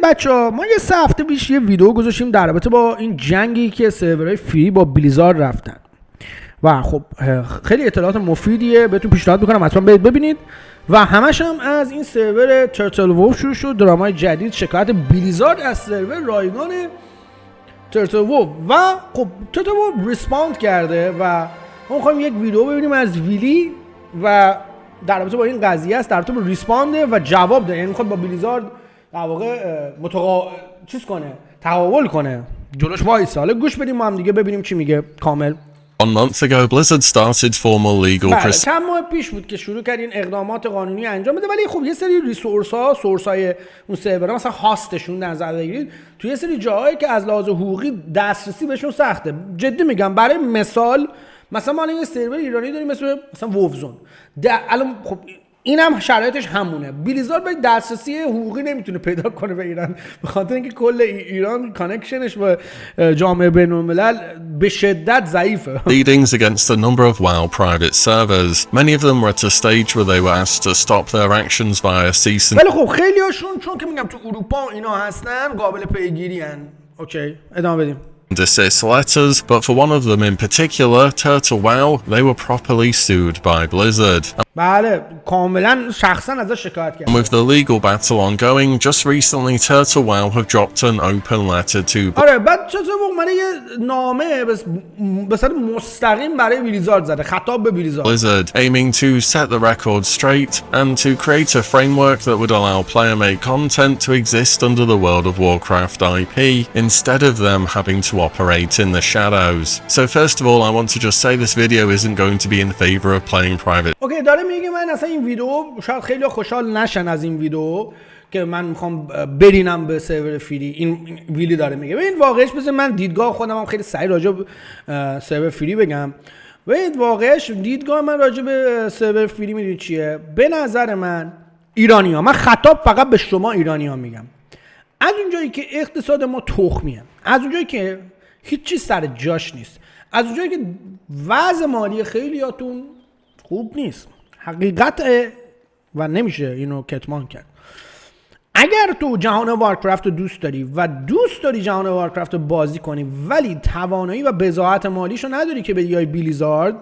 بچه‌ها ما یه 3 هفته پیش یه ویدیو گذاشتیم در رابطه با این جنگی که سرورهای فری با بلیزارد رفتن و خب خیلی اطلاعات مفیدیه، بهتون پیشنهاد میکنم حتما برید ببینید. و همش هم از این سرور ترتل شروع شد، درامای جدید، شکایت بلیزارد از سرور رایگان ترتل و خب ترتل ریسپاند کرده و ما می‌خوایم یک ویدیو ببینیم از ویلی و در رابطه با این قضیه است، در رابطه با ریسپانده و جواب ده. یعنی میخواد با بلیزارد در واقع تقابل کنه، جلوش وایسه. حالا گوش بدیم ما هم دیگه ببینیم چی میگه کامل. 1 month ago, Blizzard started formal legal proceedings. چند ماه پیش بود که شروع کرد این اقدامات قانونی انجام بده، ولی خب یه سری سورس‌های اون سرورها مثلا هاستشون نظر بگیرید توی یه سری جاهایی که از لحاظ حقوقی دسترسی بهشون سخته. جدی میگم، برای مثال مثلا ما یه سرور ایرانی داریم مثلا ووفزون. الان خب اینم شرایطش همونه. بلیزارد باید دسترسی حقوقی نمیتونه پیدا کنه به ایران، به خاطر اینکه کل ایران کانکشنش با جامعه بین‌الملل به شدت ضعیفه. Proceedings against a number of WoW private servers. Many of them were at a stage where they were asked to stop their actions via cease and. ولی خب خیلی هاشون چون که میگم تو اروپا اینا هستن قابل پیگیری ان. اوکی ادامه بدیم. Desist letters, but for one of them in particular, Turtle WoW, they were properly sued by Blizzard. بله کاملا شخصا ازش شکایت کرد. With the legal battle ongoing, just recently Turtle WoW have dropped an open letter to. آره بعد چطور من یه نامه به صورت مستقیم برای بلیزارد زده، خطاب به بلیزارد. Blizzard aiming to set the record straight and to create a framework that would allow player-made content to exist under the World of Warkraft IP instead of them having to operate in the shadows. So first of all, I want to just say this video isn't going to be in favor of playing private. اوکی داره میگه من اصلا این ویدیو شاید خیلی خوشحال نشن از این ویدیو که من میخوام برینم به سرور فری. این ویلی داره میگه ببین واقعش بذار من دیدگاه خودم هم خیلی سریع راجع به سرور فری بگم. ببین واقعش دیدگاه من راجع به سرور فری میدونی چیه؟ به نظر من ایرانی‌ها، من خطاب فقط به شما ایرانی‌ها میگم، از اونجایی که اقتصاد ما تخمیه، از اونجایی که هیچ چیز سر جاش نیست، از اونجایی که وضع مالی خیلیاتون خوب نیست، حقیقت و نمیشه اینو کتمان کرد. اگر تو جهان وارکرفت رو دوست داری و دوست داری جهان وارکرفت رو بازی کنی ولی توانایی و بضاعت مالیشو نداری که بیای بلیزارد،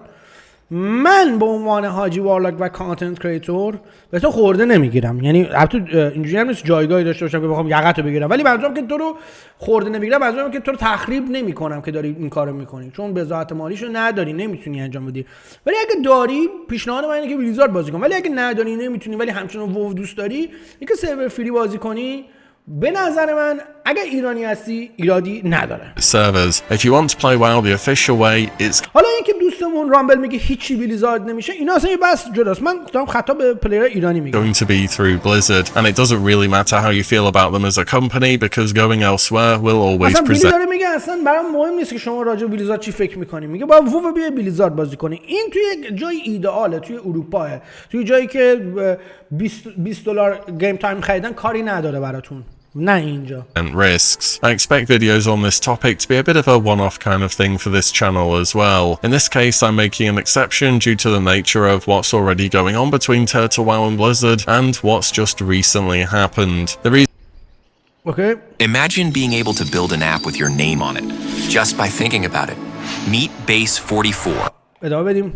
من به عنوان حاجی وارلاکم و کانتنت کریتور به تو خورده نمیگیرم. یعنی البته اینجوری هم نیست جایگاهی داشته باشم که بخوام یقتو بگیرم، ولی منظورم که تو رو خورده نمیگیرم، منظورم که تو رو تخریب نمیکنم که داری این کارو میکنی، چون بضاعت مالیشو نداری نمیتونی انجام بدی. ولی اگه داری، پیشنهاد من اینه که بلیزارد بازی کن. ولی اگه نداری نمیتونی ولی همچنان وو دوست داری، اینکه سرور فری بازی کنی، به نظر من اگه ایرانی هستی ایرادی نداره. Servers. If you want to play WoW the official way, it's. حالا اینکه دوستمون رامبل میگه هیچی بلیزارد نمیشه، اینا اصلا یه بحث جداست. من دارم خطاب به پلیر ایرانی میگم. Going to be through Blizzard, and it doesn't really matter how you feel about them as a company because going elsewhere will always مثلا present. داره میگه اصلا برام مهم نیست که شما راجع به بلیزارد چی فکر میکنی، میگه با وو بیا بلیزارد بازی کنی. این توی جای ایدئاله، توی اروپاه، توی جایی که $20 گیم تایم خریدن کاری نداره براتون. نه اینجا. And risks. I expect videos on this topic to be a bit of a one-off kind of thing for this channel as well. In this case, I'm making an exception due to the nature of what's already going on between Turtle WoW and Blizzard and what's just recently happened. The reason. Okay. Imagine being able to build an app with your name on it just by thinking about it. Meet Base 44. ادامه بدیم.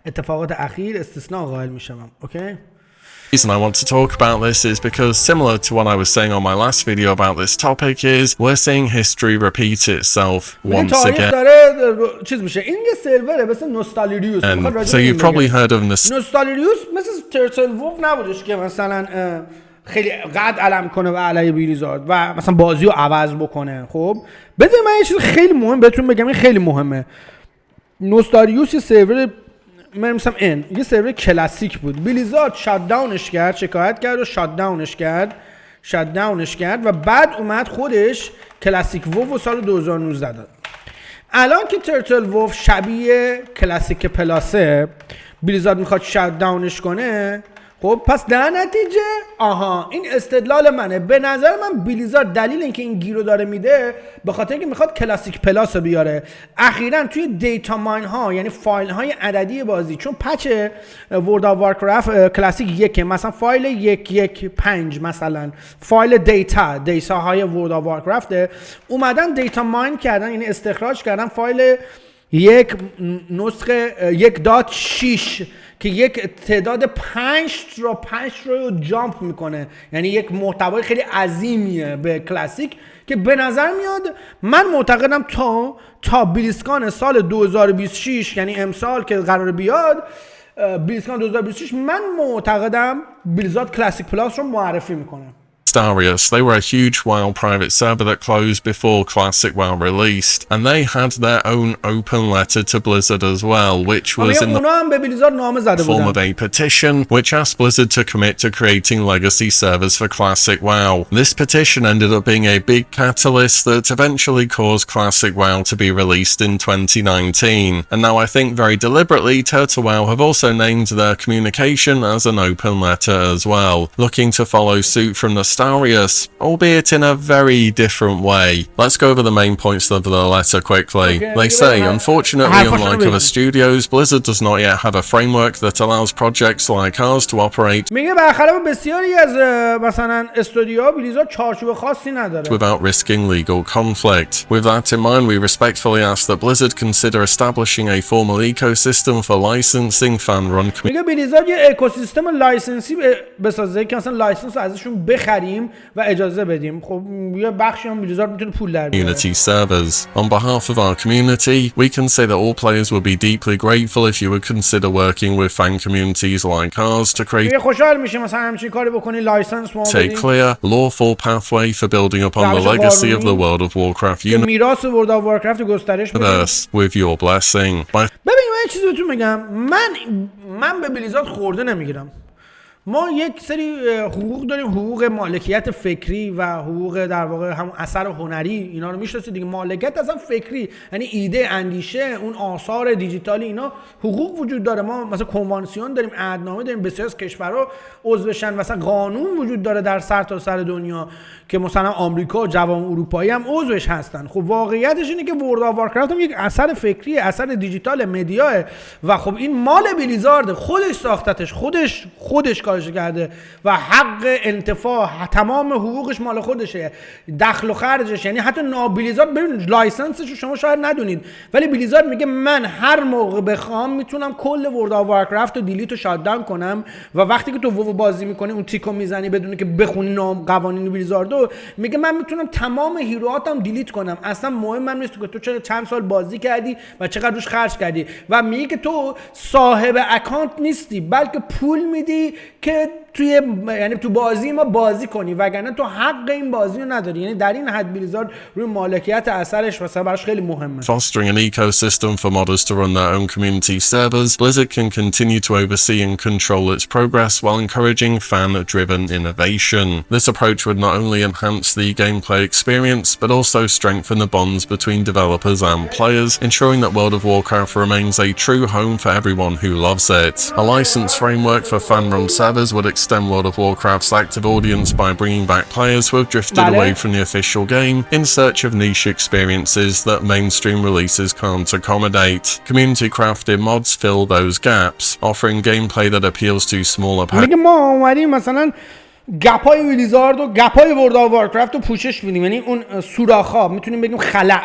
اتفاقات اخیر استثناء قائل میشم. Okay. The reason I want to talk about this is because similar to what I was saying on my last video about this topic is we're seeing history repeat itself once again. چیز میشه. این یه سروره مثل نوستالژیوس. So you've probably heard of نوستالژیوس مثل ترتل نبودش که مثلا خیلی قد علم کنه و علیه بلیزارد و مثلا بازی رو عوض بکنه. خب بذار من یه چیز خیلی مهم بهتون بگم، این خیلی مهمه. نوستالژیوس یه سرور مثلا یه سرور کلاسیک بود، بلیزارد شات داونش کرد، شکایت کرد و شات داونش کرد و بعد اومد خودش کلاسیک وو سال 2019 داد. الان که ترتل وو شبیه کلاسیک پلاسه، بلیزارد میخواد شات داونش کنه، خب پس در نتیجه این استدلال منه. به نظر من بلیزارد دلیل اینکه این گیرو داره میده به خاطر اینکه میخواد کلاسیک پلاس رو بیاره. اخیراً توی دیتا ماین ها، یعنی فایل های عددی بازی، چون پچ ورلد آف وارکرافت کلاسیک یک، مثلا فایل 1.1.5 مثلا فایل دیتا های ورلد آف وارکرافت اومدن دیتا ماین کردن، یعنی استخراج کردن فایل یک نسخه 1.6 که یک تعداد 5 رو جامپ میکنه، یعنی یک محتوای خیلی عظیمیه به کلاسیک که به نظر میاد، من معتقدم تا بلیزکان سال 2026 یعنی امسال که قرار بیاد بلیزکان 2026 من معتقدم بلیزارد کلاسیک پلاس رو معرفی میکنه. They were a huge WoW private server that closed before Classic WoW released, and they had their own open letter to Blizzard as well, which was in the form of a petition which asked Blizzard to commit to creating legacy servers for Classic WoW. This petition ended up being a big catalyst that eventually caused Classic WoW to be released in 2019, and now I think very deliberately Turtle WoW have also named their communication as an open letter as well, looking to follow suit from the albeit in a very different way. Let's go over the main points of the letter quickly. They say, unfortunately, unlike other studios, Blizzard does not yet have a framework that allows projects like ours to operate without risking legal conflict. With that in mind, we respectfully ask that Blizzard consider establishing a formal ecosystem for licensing fan-run و اجازه بدیم. خب یه بخشی هم بلیزارد میتونه پول در بیاره. Community servers. On behalf of our community, we can say that all players would be deeply grateful if you would consider working with fan communities like ours to create خوشحال میشیم مثلا همچین کاری بکنی، لایسنس ما بدیم. A clear, lawful pathway for building upon the legacy of the World of Warcraft universe. میراث ورلد آف وارکرافت گسترش بدیم. With your blessing. ببین من یه چیزی بهتون میگم، من به بلیزارد خورده نمیگیرم. ما یک سری حقوق داریم، حقوق مالکیت فکری و حقوق در واقع همون اثر هنری، اینا رو میشناسید دیگه. مالکیت اصلا فکری یعنی ایده، اندیشه، اون آثار دیجیتالی، اینا حقوق وجود داره. ما مثلا کنوانسیون داریم، عهدنامه داریم، بسیاری از کشورها عضو بشن، مثلا قانون وجود داره در سرتاسر دنیا که مثلا آمریکا، جوام اروپایی هم عضوش هستن. خب واقعیتش اینه که ورلد آف وارکرافت هم یک اثر فکری، اثر دیجیتال مدیا و خب این مال بلیزارد، خودش ساختتش، خودش کارش کرده و حق انتفاع تمام حقوقش مال خودشه، دخل و خرجش، یعنی حتی بلیزارد ببینید لایسنسش رو شما شاید ندونید، ولی بلیزارد میگه من هر موقع بخوام میتونم کل ورلد آف وارکرافت رو دیلیت و شات داون کنم و وقتی که تو وو بازی میکنی اون تیکو میزنی بدون که بخونی نام قوانین بلیزارد، میگه من میتونم تمام هیروهاتم دیلیت کنم، اصلا مهمم نیست که تو چند سال بازی کردی و چقدر روش خرج کردی، و میگه که تو صاحب اکانت نیستی بلکه پول میدی که یعنی تو بازی ما بازی کنی، وگرنه تو حق این بازی رو نداری. یعنی در این حد بلیزارد روی مالکیت اثرش مثلا براش خیلی مهمه. Fostering an ecosystem for modders to run their own community servers, Blizzard can continue to oversee and control its progress while encouraging fan-driven innovation. This approach would not only enhance the gameplay experience, but also strengthen the bonds between developers and players, ensuring that World of Warcraft remains a true home for everyone who loves it. A license framework for fan-run servers would extend World of Warcraft's active audience by bringing back players who have drifted away from the official game in search of niche experiences that mainstream releases can't accommodate. Community-crafted mods fill those gaps, offering gameplay that appeals to smaller players. گپای بلیزارد و گپای ورلد آف وارکرافت رو پوشش میدیم، یعنی اون سوراخ‌ها میتونیم بگیم خلأ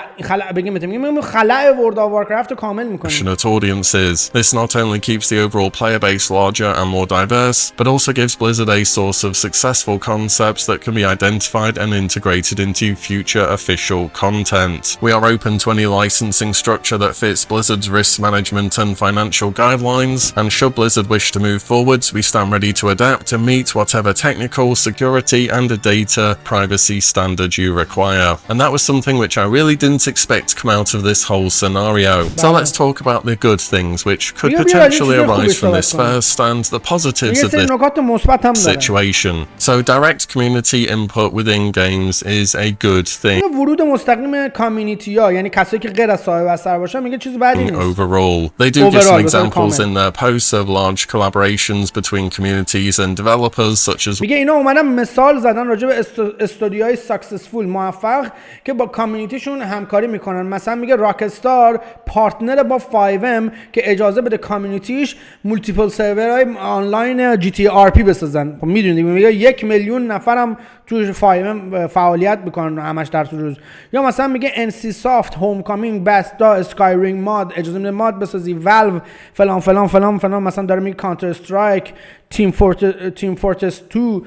بگیم خلأ ورلد آف وارکرافت رو کامل میکنیم. Passionate audiences. This not only keeps the overall player base larger and more diverse, but also gives Blizzard a source of successful concepts that can be identified and integrated into future official content. We are open to any licensing structure that fits Blizzard's risk management and financial guidelines, and should Blizzard wish to move forwards, we stand ready to adapt and meet whatever technical technical, security, and a data privacy standard you require. And that was something which I really didn't expect to come out of this whole scenario. So let's talk about the good things which could potentially arise from this first, and the positives of this situation. So direct community input within games is a good thing. ورود مستقیم کامیونیتی ها یعنی کسایی که غیر از صاحب اثر باشن میگه چیز بدی نیست. Overall, they do give some examples in their posts of large collaborations between communities and developers such as میگه اینا اومدن مثال زدن راجع به استودیوهای ساکسسفول موفق که با کامیونیتیشون همکاری میکنن. مثلا میگه راکستار پارتنر با 5M که اجازه بده کامیونیتیش مولتیپل سرورهای آنلاین جی تی آر پی بسازن. خب میدونید میگه 1 میلیون نفرم تو 5M فعالیت میکنن همش در طول روز. یا مثلا میگه NC Soft هوم کامینگ بستا اسکایرینگ ماد اجازه میده ماد بسازی. والو فلان فلان فلان فلان مثلا داره میگه کانتر استرایک تیم فورترس 2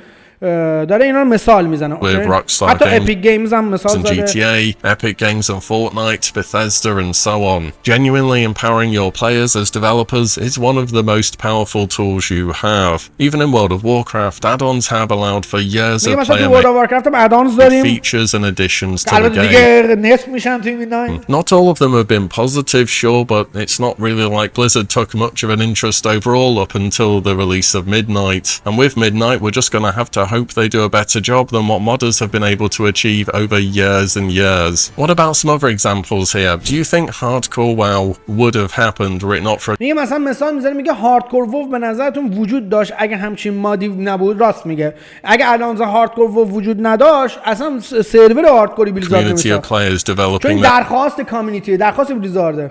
داره اینا رو مثال میزنه. حتی اپیک گیمز هم مثال زده. GTA, Epic Games and Fortnite, Bethesda and so on. Genuinely empowering your players as developers is one of the most powerful tools you have. Even in World of Warcraft, add-ons have allowed for years of player features and additions to the game. Not all of them have been positive, sure, but it's not really like Blizzard took much of an interest overall up until the release of Midnight. And with Midnight, we're just gonna have to hope they do a better job than what modders have been able to achieve over years and years. What about some other examples here? Do you think hardcore WoW would have happened were it not for... میگه مثلا مثال میزنه میگه هاردکور وو به نظرتون وجود داشت اگه همچین مادی نبود. راست میگه. اگه الان هاردکور وو وجود نداشت اصلا سرور هاردکوری بلیزارد نمیشه. چون درخواست کامیونیتی درخواست بلیزارده.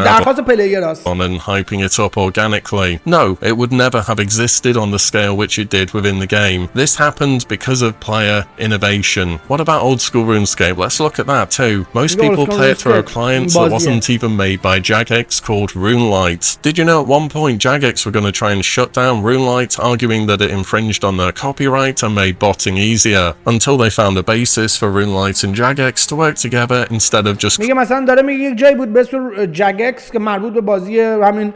درخواست پلیر است. And hyping it up organically. No, it would never have existed on the scale which it did within the game. This happened because of player innovation. What about old school RuneScape? Let's look at that too. Most people play it through a client that wasn't even made by Jagex called RuneLite. Did you know at one point Jagex were going to try and shut down RuneLite, arguing that it infringed on their copyright and made botting easier, until they found a basis for RuneLite and Jagex to work together instead of just... میگه مثلا داره میگه یک جایی بود به اسم جاگکس که مربوط به بازی همین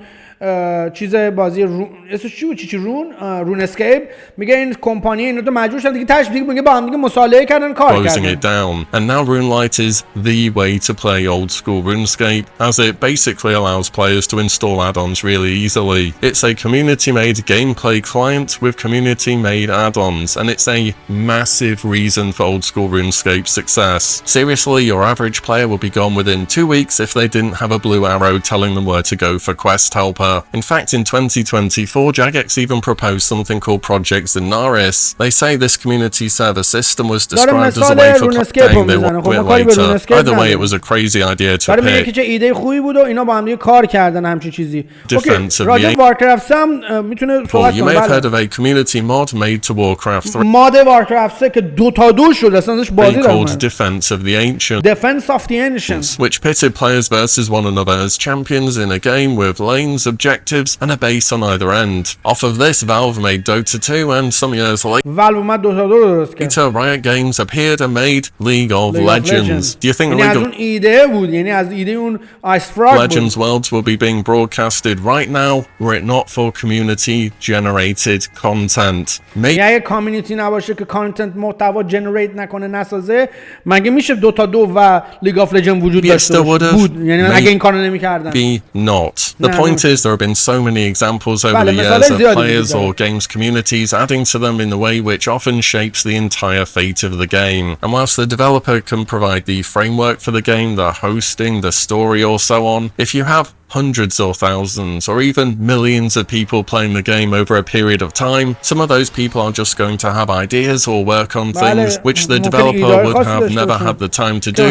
چیز بازی اسمش چی بود چی رون اسکیپ. میگه این کمپانی اینا تو مجبور شدن دیگه تشبیه میگه با هم دیگه مصالحه کردن کار کردن. It down. And now RuneLite is the way to play old school RuneScape, as it basically allows players to install add-ons really easily. It's a community-made gameplay client with community-made add-ons, and it's a massive reason for old school RuneScape's success. Seriously, your average player will be gone within 2 weeks if they didn't have a blue arrow telling them where to go for quest helper. In fact, in 2024, Jagex even proposed something called Project Zenaris. They say this community server system was described as a way for playing they want to later. Either way, it was a crazy idea to pick. که چه ایده خوبی بود و اینا با هم دیگه کار کردن همچین چیزی. Defensively, وارکرفت هم میتونه صحبت you may have heard of a community mod made to Warcraft 3. ماد وارکرفت که 2 شد اصلا ازش بازی called Defense of the Ancients. Defense of the Ancients. Which pitted players versus one another as champions in a game with lanes, objectives and a base on either end. Off of this, Valve made Dota 2, and some years later, Riot Games appeared and made League of Legends. Do you think Legends Worlds will be being broadcasted right now were it not for community-generated content? اگه کامیونیتی نباشه که کانتنت محتوا جنریت نکنه نسازه مگه میشه دوتا 2 و لیگ آف لجند وجود داشته بود؟ یعنی اگه این کارو نمی‌کردن. Be not. The point is there have been so many examples over the years of players or games communities adding to them in the way which often shapes the entire fate of the game. And whilst the developer can provide the framework for the game, the hosting, the story or so on, if you have hundreds or thousands or even millions of people playing the game over a period of time, some of those people are just going to have ideas or work on things which the developer would have never had the time to do.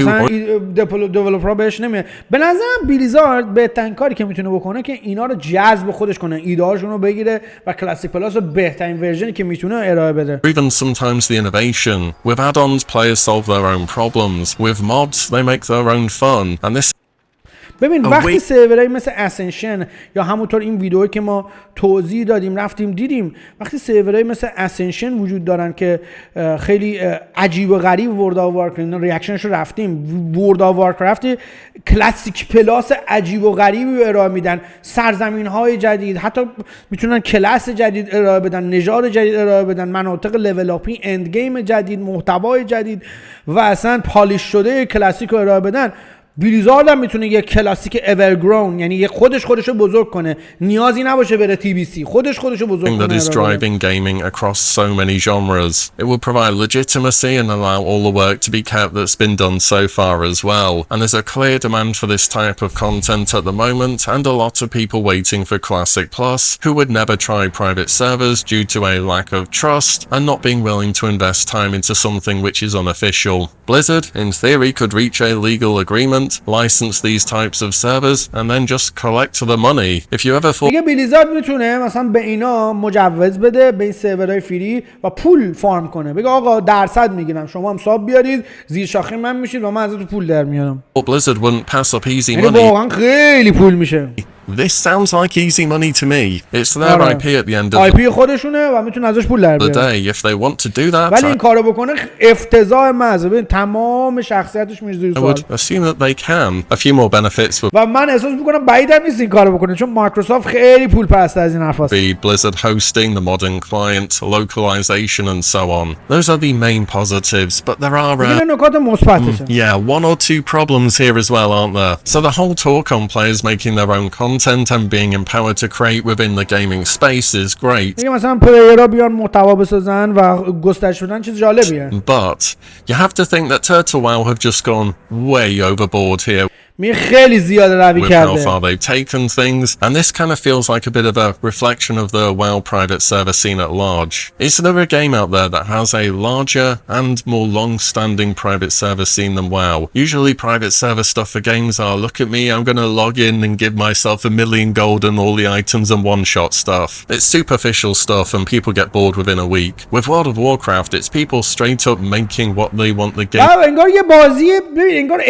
developer بهش نمیاد. به نظرم بلیزارد بهترین کاری که میتونه بکنه که اینا رو جذب خودش کنه، ایده‌هاشون رو بگیره و کلاسیک پلاس رو بهترین ورژنی که میتونه ارائه بده. Even sometimes the innovation. With add-ons, players solve their own problems. With mods, they make their own fun. And this ببین وقتی سرورایی مثل اسنشن یا همونطور این ویدئویی که ما توضیح دادیم رفتیم دیدیم، وقتی سرورایی مثل اسنشن وجود دارن که خیلی عجیب و غریب ورلد آف وارکرافت ریاکشنش رو رفتیم، ورلد آف وارکرافت کلاسیک پلاس عجیب و غریبی ارائه میدن، سرزمین‌های جدید، حتی میتونن کلاس جدید ارائه بدن، نژاد جدید ارائه بدن، مناطق لول اپی، اند گیم جدید، محتوای جدید و اصلا پالیش شده کلاسیک رو ارائه بدن. بلیزارد هم میتونه یه کلاسیک اورگرون، یعنی یه خودشو بزرگ کنه، نیازی نباشه بره تی بی سی، خودشو بزرگ کنه. That is driving gaming across so many genres. It will provide legitimacy and allow all the work to be kept that's been done so far as well. And there's a clear demand for this type of content at the moment, and a lot of people waiting for Classic Plus who would never try private servers due to a lack of trust and not being willing to invest time into something which is unofficial. Blizzard, in theory, could reach a legal agreement, license these types of servers, and then just collect the money. If you ever thought دیگه بلیزارد میتونه مثلا به اینا مجوز بده، به این سرورهای فری و پول فارم کنه، بگه آقا درصد میگیرم، شما هم حساب بیارید زیر شاخه من میشید و من ازتون پول در میارم. Blizzard wouldn't pass up easy یعنی money. واقعا خیلی پول میشه. This sounds like easy money to me. It's their IP at the end of IP خودشونه و میتونه ازش پول در the بیاره. day. If they want to do that, ولی این کارو بکنه افتضاح محض. ببین تمام شخصیتش میره زیر I سوال. would assume that they can. A few more benefits would و من احساس میکنم بعیدم نیست این کارو بکنه، چون مایکروسافت خیلی پول پرست از این حرفاست. be Blizzard hosting, the modern client, localization and so on. Those are the main positives, but there are این نکات مثبتشه. yeah, one or two problems here as well, aren't there? So the whole talk on players making their own content and being empowered to create within the gaming space is great. میگه مثلا پلیرها بیان محتوا بسازن و گسترش بدن چیز جالبیه. But you have to think that Turtle Wow have just gone way overboard here میگه خیلی زیاد روی with how کرده. far they've taken things, and this kind of feels like a bit of a reflection of the WoW private server scene at large. Is there a game out there that has a larger and more long-standing private server scene than WoW? Usually private server stuff for games are, look at me, I'm gonna log in and give myself 1,000,000 gold and all the items and one-shot stuff. It's superficial stuff and people get bored within a week. With World of Warcraft, it's people straight up making what they want the game انگار یه بازی، ببین انگار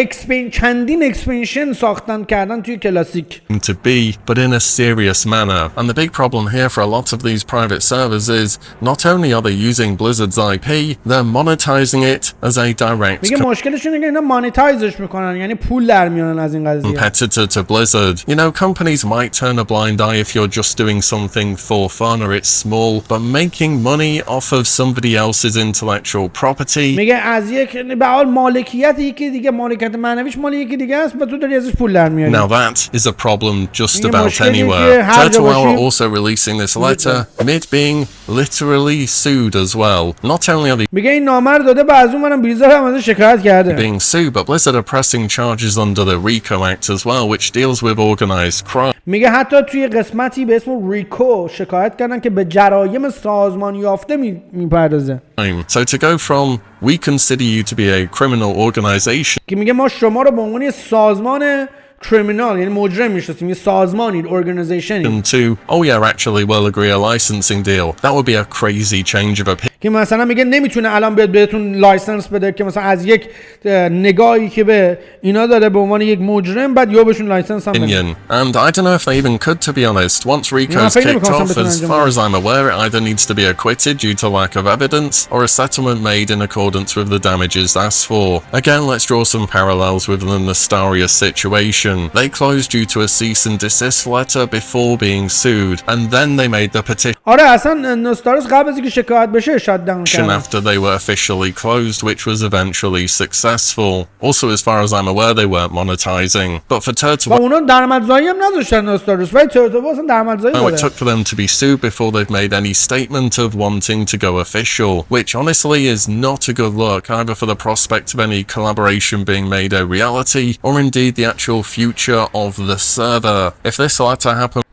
چندین اکسپنشن ساختن کردن توی کلاسیک. to be, but in a serious manner. And the big problem here for a lot of these private servers is not only are they using Blizzard's IP, they're monetizing it as a direct میگه مشکلشون اینه که اینا مانیتایزش میکنن، یعنی پول در میارن از این قضیه. competitor to Blizzard. You know, companies might turn a blind eye if you're just doing something for fun or it's small, but making money off of somebody else's intellectual property. میگه از یک به حال مالکیت یکی دیگه، مالکیت معنویش مال یکی دیگه است و تو داری ازش پول در میاری. Now that is a problem just میگه about مشکلی که anywhere. هر جا Turtle Wow are باشی- also releasing this letter amid being literally sued as well. Not only are they میگه این نامه رو داده، بعد از اون منم بلیزارد هم ازش شکایت کرده. being sued, but Blizzard are pressing charges under the RICO Act as well, which deals with organized crime. میگه حتی توی قسمتی به اسم ریکو شکایت کردن که به جرایم سازمان یافته میپردازه. So to go from we consider you to be a criminal organization که میگه ما شما رو به عنوان یه سازمان کریمینال، یعنی مجرم میشناسیم، یه سازمانی، ارگانایزیشنی، to oh yeah, actually we'll agree a licensing deal. That would be a crazy change of opinion. که مثلا میگه نمیتونه الان بیاد بهتون لایسنس بده که مثلا از یک نگاهی که به اینا داره به عنوان یک مجرم بعد یا بهشون لایسنس هم بده. And I don't know if they even could, to be honest. Once Rico's kicked off, as far as I'm aware, it either needs to be acquitted due to lack of evidence or a settlement made in accordance with the damages asked for. Again, let's draw some parallels with the Nestaria situation. They closed due to a cease and desist letter before being sued, and then they made the petition آره اصلا نستاروس قبل از اینکه شکایت بشه شات داون کردن. after they were officially closed, which was eventually successful. Also, as far as I'm aware, they weren't monetizing. But for Turtle و اونا درآمدزایی هم نذاشتن نستاروس، ولی ترتل اصلا درآمدزایی Wow, it داره. took for them to be sued before they've made any statement of wanting to go official, which honestly is not a good look either for the prospect of any collaboration being made a reality or indeed the actual future of the server. If this letter happened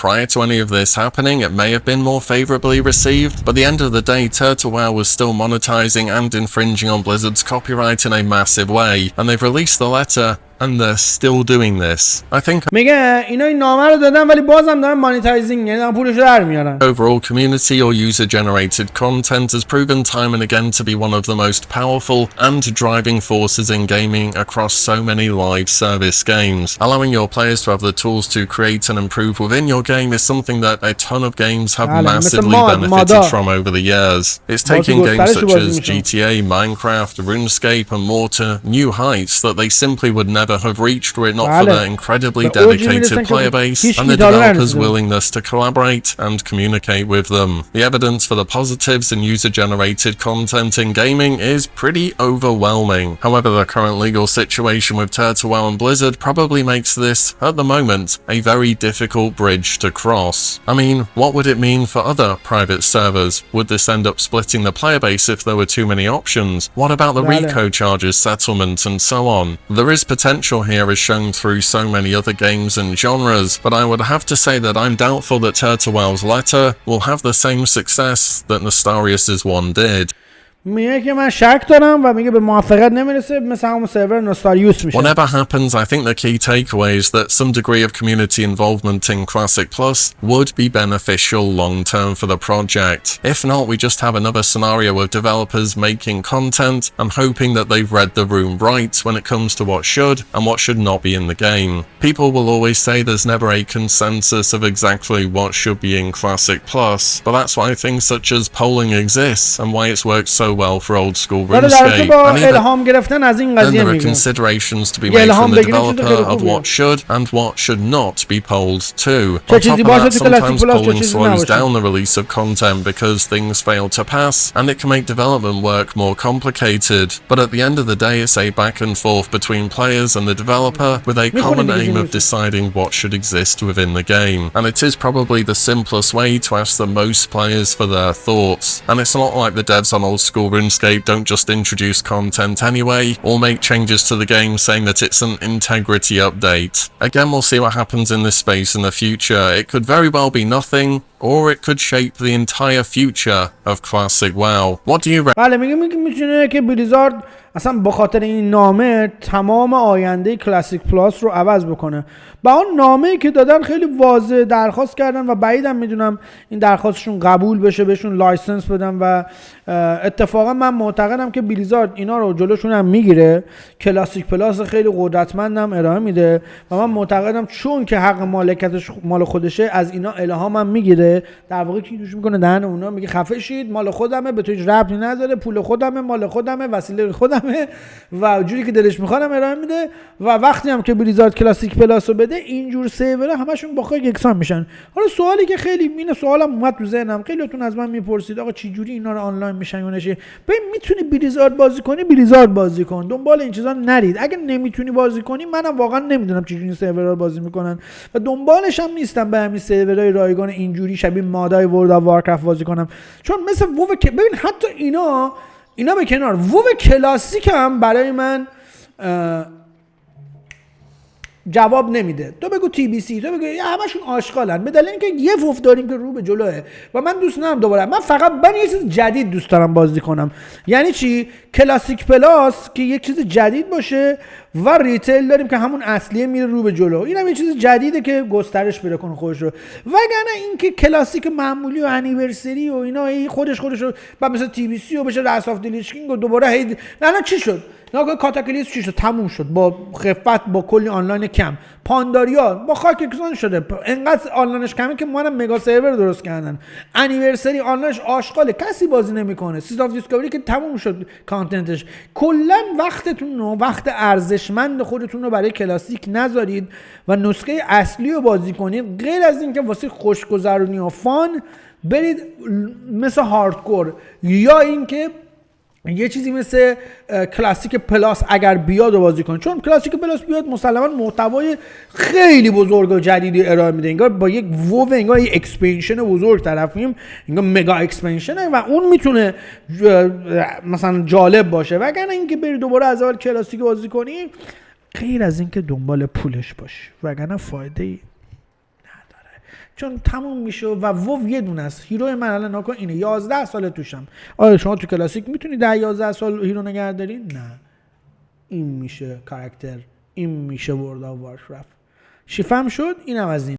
prior to any of this happening, it may have been more favorably received, but at the end of the day, Turtle Wow was still monetizing and infringing on Blizzard's copyright in a massive way, and they've released the letter and they're still doing this. I think میگه اینا این نامه رو دادن ولی بازم دارن مانیتایزینگ، یعنی دارن پولش رو در میارن. overall community or user-generated content has proven time and again to be one of the most powerful and driving forces in gaming across so many live service games. Allowing your players to have the tools to create and improve within your game is something that a ton of games have massively benefited from over the years. It's taking games such as GTA, Minecraft, RuneScape and more to new heights that they simply would never have reached were it not for their incredibly dedicated player base and the developers' willingness to collaborate and communicate with them. The evidence for the positives in user-generated content in gaming is pretty overwhelming. However, the current legal situation with Turtle and Blizzard probably makes this, at the moment, a very difficult bridge to cross. I mean, what would it mean for other private servers? Would this end up splitting the player base if there were too many options? What about the RICO charges, settlement, and so on? There is potential here as shown through so many other games and genres, but I would have to say that I'm doubtful that Turtlewell's letter will have the same success that Nostarius's one did. میگه که من شک دارم و میگه به موفقیت نمیرسه، مثل همون سرور نوستاریوس میشه. Whatever happens, I think the key takeaway is that some degree of community involvement in Classic Plus would be beneficial long term for the project. If not, we just have another scenario of developers making content and hoping that they've read the room right when it comes to what should and what should not be in the game. People will always say there's never a consensus of exactly what should be in Classic Plus, but that's why things such as polling exists and why it's worked so well for old school RuneScape. And then there are considerations to be made from the developer of what should and what should not be polled too. On top of that, sometimes polling slows down the release of content because things fail to pass and it can make development work more complicated. But at the end of the day, it's a back and forth between players and the developer with a common aim of deciding what should exist within the game. And it is probably the simplest way to ask the most players for their thoughts. And it's not like the devs on old school RuneScape don't just introduce content anyway or make changes to the game saying that it's an integrity update. Again, we'll see what happens in this space in the future. It could very well be nothing or it could shape the entire future of Classic WoW. What do you reckon? بله میگه میتونه که بلیزارد اصلا به خاطر این نامه تمام آینده کلاسیک پلاس رو عوض بکنه. با اون نامه‌ای که دادن خیلی واضح درخواست کردن و بعیدم میدونم این درخواستشون قبول بشه، بهشون لایسنس بدن و اتفاقا من معتقدم که بلیزارد اینا رو جلوشون هم میگیره، کلاسیک پلاس خیلی قدرتمندم ارائه میده و من معتقدم چون که حق مالکیتش مال خودشه از اینا الهام هم میگیره، در واقع کی دوش میکنه دهن اونا، میگه خفه شید مال خودمه، به تو هیچ ربطی نداره، پول خودمه، مال خودمه، وسیله خودمه و جوری که دلش میخواد ارائه میده و وقتی هم که بلیزارد کلاسیک پلاس رو بده اینجور سرورها همشون با خاک یکسان میشن. حالا سوالی که خیلی این سوالم اومد تو ذهنم، خیلیاتون از من میپرسید آقا چه جوری اینا رو آنلاین میشن یا نشه. ببین میتونی بلیزارد بازی کنی، بلیزارد بازی کن، دنبال این چیزا نرید. اگه نمیتونی بازی کنی منم واقعا نمیدونم چه جوری سرورها رو بازی میکنن و دنبالش هم نیستم به همین سرورهای رایگان اینجوری شبیه مادای ورلد وارکرفت بازی کنم، چون مثل وو ببین حتی اینا به کنار، وو کلاسیک هم برای من جواب نمیده. تو بگو تی بی سی، تو بگو همشون آشغالن، به دلیل اینکه یه وف داریم که رو به جلوه و من دوست ندارم دوباره، من یه چیز جدید دوست دارم بازی کنم. یعنی چی؟ کلاسیک پلاس که یک چیز جدید باشه و ریتیل داریم که همون اصلیه میره رو به جلو، اینم یه چیز جدیده که گسترش پیدا کنه خودش رو. وگرنه اینکه کلاسیک معمولی و انیورسری و اینا خودش رو بعد مثلا تی بی سی و بشه رس اف دیلیشکینگ و دوباره الان چی شد؟ ناگهان کاتاکلیس چی شد؟ تموم شد با خفت، با کلی آنلاین کم. پانداریا با خاک یکسان شده، انقدر آنلاینش کمه که ما مگا سرور درست کردن. انیورسری آنلاینش آشغاله، کسی بازی نمیکنه. سیز اف دیسکاوری که تموم شد کانتنتش. کلا وقتتون رو، وقت ارزشمند خودتون رو برای کلاسیک نذارید و نسخه اصلی رو بازی کنید. غیر از اینکه واسه خوشگذرونی و فان برید مثل هاردکور یا اینکه یه چیزی مثل کلاسیک پلاس اگر بیاد و بازی کن، چون کلاسیک پلاس بیاد مسلما محتوای خیلی بزرگ و جدیدی ارائه میده. انگار با یک وو، انگار یک اکسپنشن بزرگ طرفیم، انگار مگا اکسپنشنه و اون میتونه مثلا جالب باشه. وگرنه اینکه بری دوباره از اول کلاسیک بازی کنی، غیر از اینکه دنبال پولش باشی، وگرنه فایده ای چون تموم میشه و وو یه دونه است. هیرو من الان ناکن اینه 11 سال توشم. آره شما تو کلاسیک میتونی 10 11 سال هیرو نگهداری؟ نه. این میشه کاراکتر این میشه ورلد وارکرافت. شیفم شد. اینم از این.